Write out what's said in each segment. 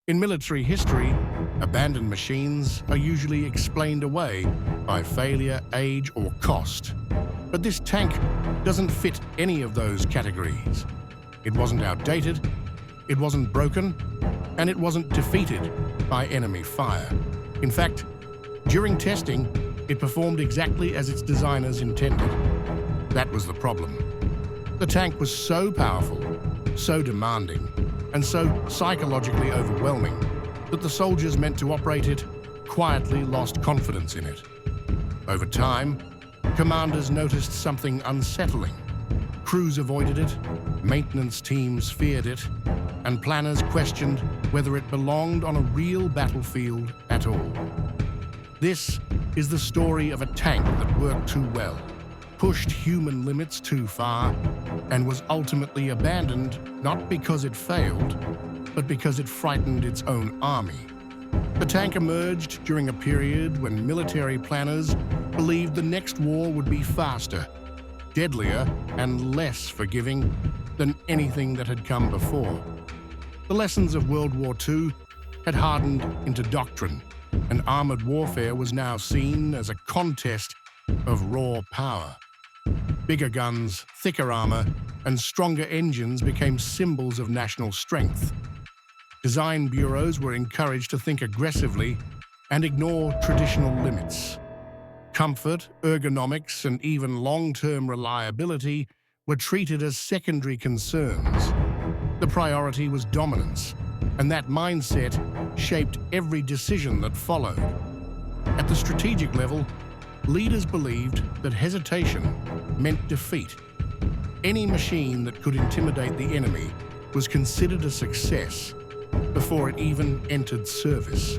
In military history, abandoned machines are usually explained away by failure, age, or cost. But this tank doesn't fit any of those categories. It wasn't outdated, it wasn't broken, and it wasn't defeated by enemy fire. In fact, during testing, it performed exactly as its designers intended. That was the problem. The tank was so powerful, so demanding, and so psychologically overwhelming that the soldiers meant to operate it quietly lost confidence in it. Over time, commanders noticed something unsettling. Crews avoided it, maintenance teams feared it, and planners questioned whether it belonged on a real battlefield at all. This is the story of a tank that worked too well, pushed human limits too far, and was ultimately abandoned not because it failed, but because it frightened its own army. The tank emerged during a period when military planners believed the next war would be faster, deadlier, and less forgiving than anything that had come before. The lessons of World War II had hardened into doctrine, and armored warfare was now seen as a contest of raw power. Bigger guns, thicker armor, and stronger engines became symbols of national strength. Design bureaus were encouraged to think aggressively and ignore traditional limits. Comfort, ergonomics, and even long-term reliability were treated as secondary concerns. The priority was dominance, and that mindset shaped every decision that followed. At the strategic level, leaders believed that hesitation meant defeat. Any machine that could intimidate the enemy was considered a success before it even entered service.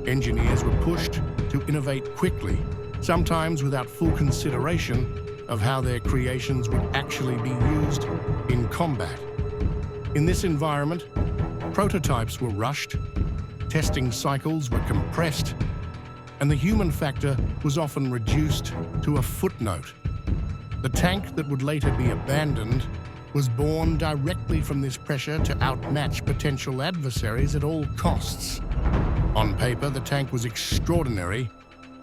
Engineers were pushed to innovate quickly, sometimes without full consideration of how their creations would actually be used in combat. In this environment, prototypes were rushed, testing cycles were compressed, and the human factor was often reduced to a footnote. The tank that would later be abandoned was born directly from this pressure to outmatch potential adversaries at all costs. On paper, the tank was extraordinary.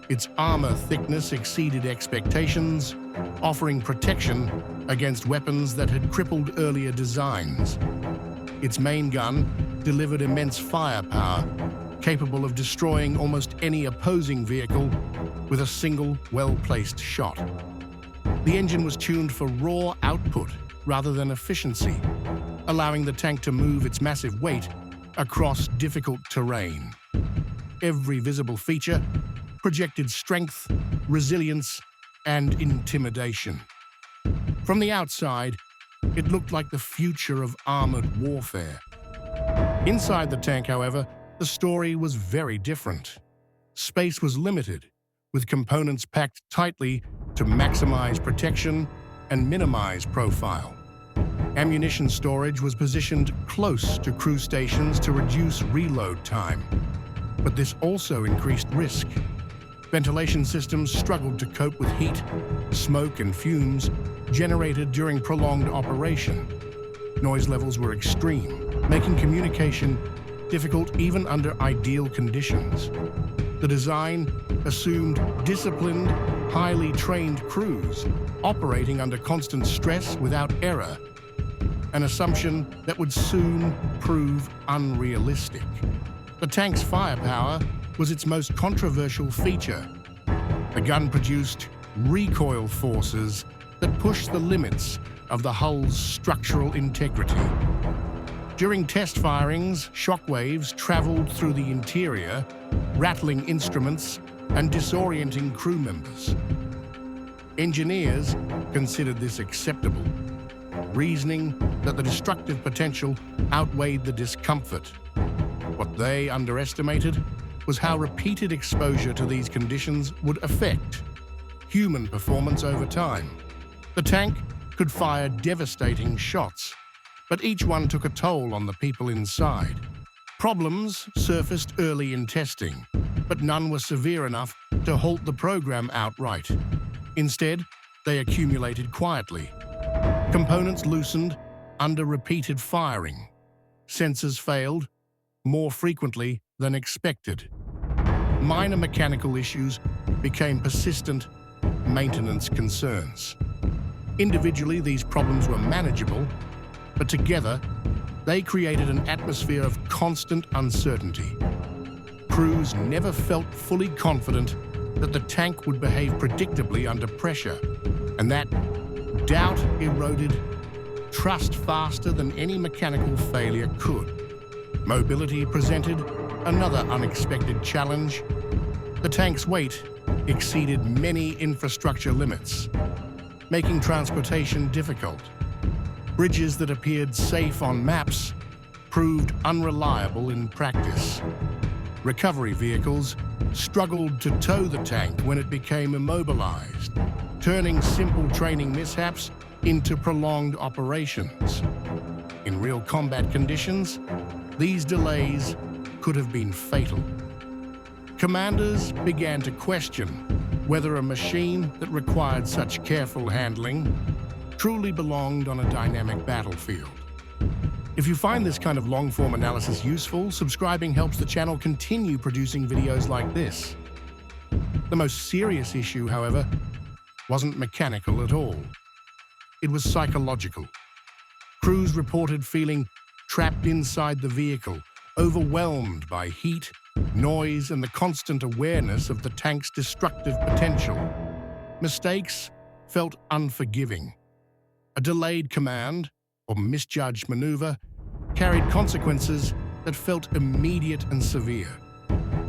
Its armor thickness exceeded expectations, offering protection against weapons that had crippled earlier designs. Its main gun delivered immense firepower, capable of destroying almost any opposing vehicle with a single, well-placed shot. The engine was tuned for raw output rather than efficiency, allowing the tank to move its massive weight across difficult terrain. Every visible feature projected strength, resilience, and intimidation. From the outside, it looked like the future of armored warfare. Inside the tank, however, the story was very different. Space was limited, with components packed tightly to maximize protection and minimize profile. Ammunition storage was positioned close to crew stations to reduce reload time. But this also increased risk. Ventilation systems struggled to cope with heat, smoke, and fumes generated during prolonged operation. Noise levels were extreme, making communication difficult even under ideal conditions. The design assumed disciplined, highly trained crews operating under constant stress without error, an assumption that would soon prove unrealistic. The tank's firepower was its most controversial feature. The gun produced recoil forces that pushed the limits of the hull's structural integrity. During test firings, shockwaves traveled through the interior, rattling instruments and disorienting crew members. Engineers considered this acceptable, reasoning that the destructive potential outweighed the discomfort. What they underestimated was how repeated exposure to these conditions would affect human performance over time. The tank could fire devastating shots, but each one took a toll on the people inside. Problems surfaced early in testing, but none were severe enough to halt the program outright. Instead, they accumulated quietly. Components loosened under repeated firing. Sensors failed, more frequently than expected. Minor mechanical issues became persistent maintenance concerns. Individually, these problems were manageable, but together, they created an atmosphere of constant uncertainty. Crews never felt fully confident that the tank would behave predictably under pressure, and that doubt eroded trust faster than any mechanical failure could. Mobility presented another unexpected challenge. The tank's weight exceeded many infrastructure limits, making transportation difficult. Bridges that appeared safe on maps proved unreliable in practice. Recovery vehicles struggled to tow the tank when it became immobilized, turning simple training mishaps into prolonged operations. In real combat conditions, these delays could have been fatal. Commanders began to question whether a machine that required such careful handling truly belonged on a dynamic battlefield. If you find this kind of long-form analysis useful, subscribing helps the channel continue producing videos like this. The most serious issue, however, wasn't mechanical at all. It was psychological. Crews reported feeling trapped inside the vehicle, overwhelmed by heat, noise, and the constant awareness of the tank's destructive potential. Mistakes felt unforgiving. A delayed command or misjudged maneuver carried consequences that felt immediate and severe.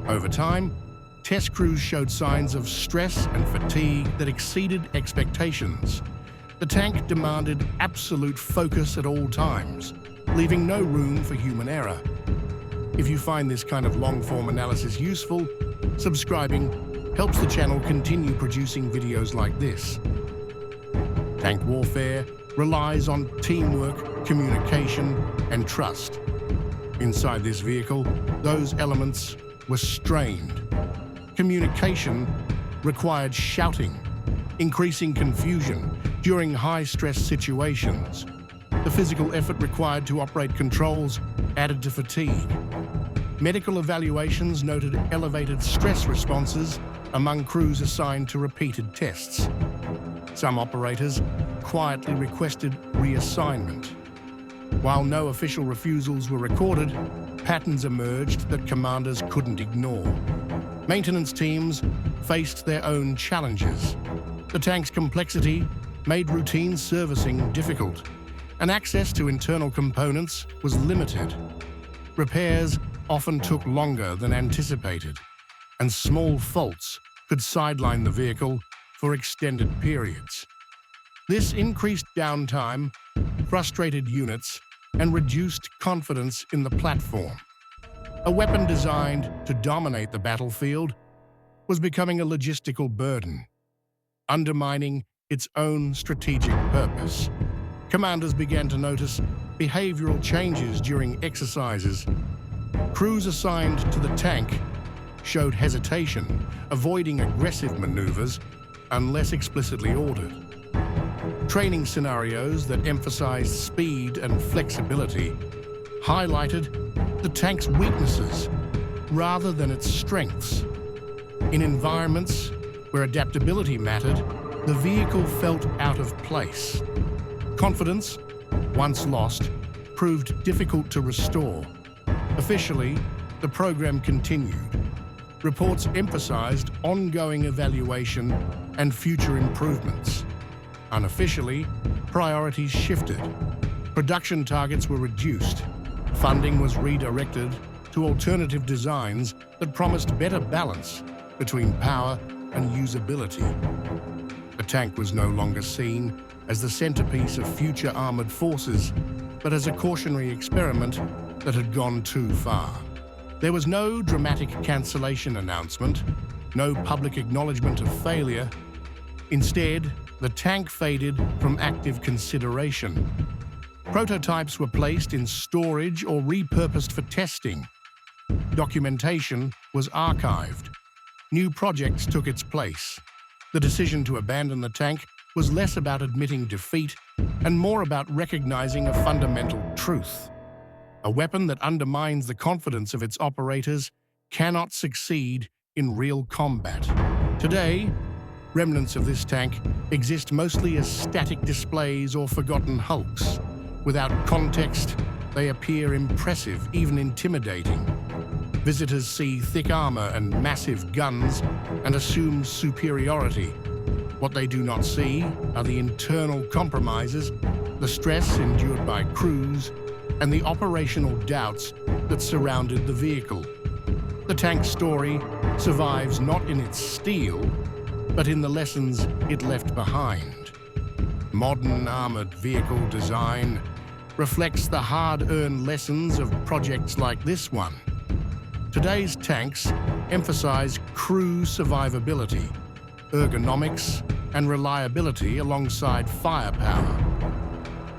Over time, test crews showed signs of stress and fatigue that exceeded expectations. The tank demanded absolute focus at all times, leaving no room for human error. If you find this kind of long-form analysis useful, subscribing helps the channel continue producing videos like this. Tank warfare relies on teamwork, communication, and trust. Inside this vehicle, those elements were strained. Communication required shouting, increasing confusion during high-stress situations. The physical effort required to operate controls added to fatigue. Medical evaluations noted elevated stress responses among crews assigned to repeated tests. Some operators quietly requested reassignment. While no official refusals were recorded, patterns emerged that commanders couldn't ignore. Maintenance teams faced their own challenges. The tank's complexity made routine servicing difficult, and access to internal components was limited. Repairs often took longer than anticipated, and small faults could sideline the vehicle for extended periods. This increased downtime, frustrated units, and reduced confidence in the platform. A weapon designed to dominate the battlefield was becoming a logistical burden, undermining its own strategic purpose. Commanders began to notice behavioral changes during exercises. Crews assigned to the tank showed hesitation, avoiding aggressive maneuvers unless explicitly ordered. Training scenarios that emphasized speed and flexibility highlighted the tank's weaknesses rather than its strengths. In environments where adaptability mattered, the vehicle felt out of place. Confidence, once lost, proved difficult to restore. Officially, the program continued. Reports emphasized ongoing evaluation and future improvements. Unofficially, priorities shifted. Production targets were reduced. Funding was redirected to alternative designs that promised better balance between power and usability. The tank was no longer seen as the centerpiece of future armored forces, but as a cautionary experiment that had gone too far. There was no dramatic cancellation announcement, no public acknowledgement of failure. Instead, the tank faded from active consideration. Prototypes were placed in storage or repurposed for testing. Documentation was archived. New projects took its place. The decision to abandon the tank was less about admitting defeat and more about recognizing a fundamental truth. A weapon that undermines the confidence of its operators cannot succeed in real combat. Today, remnants of this tank exist mostly as static displays or forgotten hulks. Without context, they appear impressive, even intimidating. Visitors see thick armor and massive guns and assume superiority. What they do not see are the internal compromises, the stress endured by crews, and the operational doubts that surrounded the vehicle. The tank's story survives not in its steel, but in the lessons it left behind. Modern armored vehicle design reflects the hard-earned lessons of projects like this one. Today's tanks emphasize crew survivability, ergonomics, and reliability alongside firepower.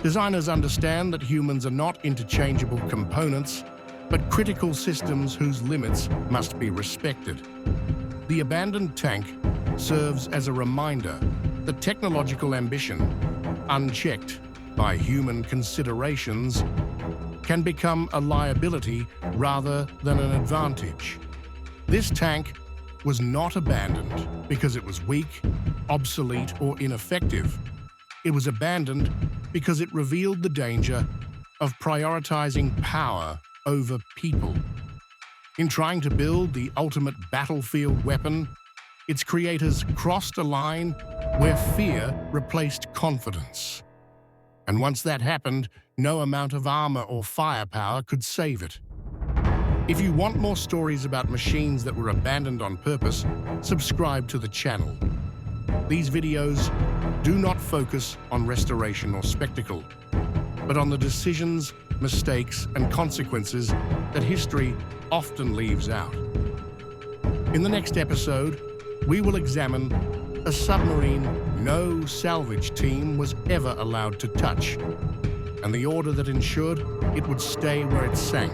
Designers understand that humans are not interchangeable components, but critical systems whose limits must be respected. The abandoned tank serves as a reminder that technological ambition, unchecked by human considerations, can become a liability rather than an advantage. This tank was not abandoned because it was weak, obsolete, or ineffective. It was abandoned because it revealed the danger of prioritizing power over people. In trying to build the ultimate battlefield weapon, its creators crossed a line where fear replaced confidence. And once that happened, no amount of armor or firepower could save it. If you want more stories about machines that were abandoned on purpose, subscribe to the channel. These videos do not focus on restoration or spectacle, but on the decisions, mistakes, and consequences that history often leaves out. In the next episode, we will examine a submarine no salvage team was ever allowed to touch, and the order that ensured it would stay where it sank.